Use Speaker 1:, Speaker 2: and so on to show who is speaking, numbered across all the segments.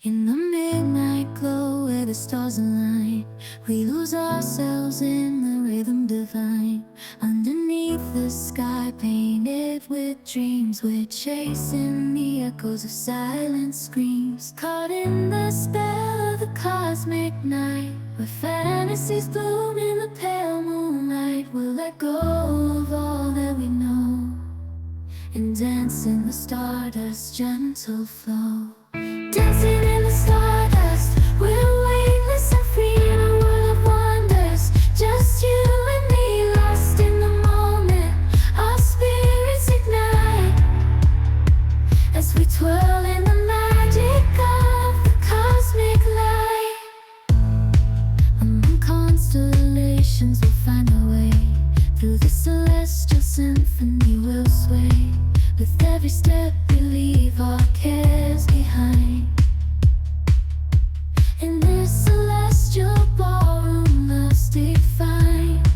Speaker 1: In the midnight glow where the stars align, we lose ourselves in the rhythm divine. Underneath the sky painted with dreams, we're chasing the echoes of silent screams. Caught in the spell of the cosmic night, where fantasies bloom in the pale moonlight. We'll let go of all that we know and dance in the stardust's gentle flow. Dancing in the stardust, we're weightless and free in a world of wonders. Just you and me, lost in the moment. Our spirits ignite as we twirl in the magic of the cosmic light. Among constellations, we'll find our way. Through the celestial symphony, we'll sway. With every step we leave our cares behind. In this celestial ballroom, love's defined.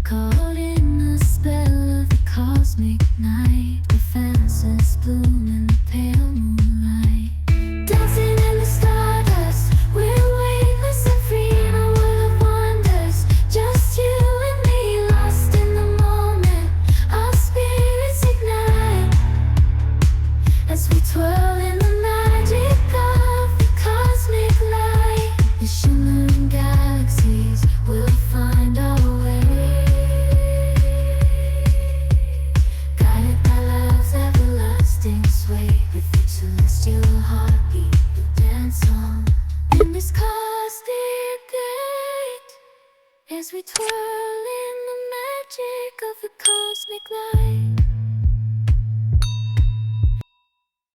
Speaker 1: Caught in the spell of the cosmic night, where fantasies bloom in the pale moonlight. Dancing in the stardust, we're weightless and free in a world of wonders. Just you and me, lost in the moment. Our spirits ignite as we twirl in the magic of the cosmic light. The shimmering galaxies will find our way, guided by love's everlasting sway. With each celestial heartbeat, we dance on in this cosmic gate, as we twirl in the magic of the cosmic light.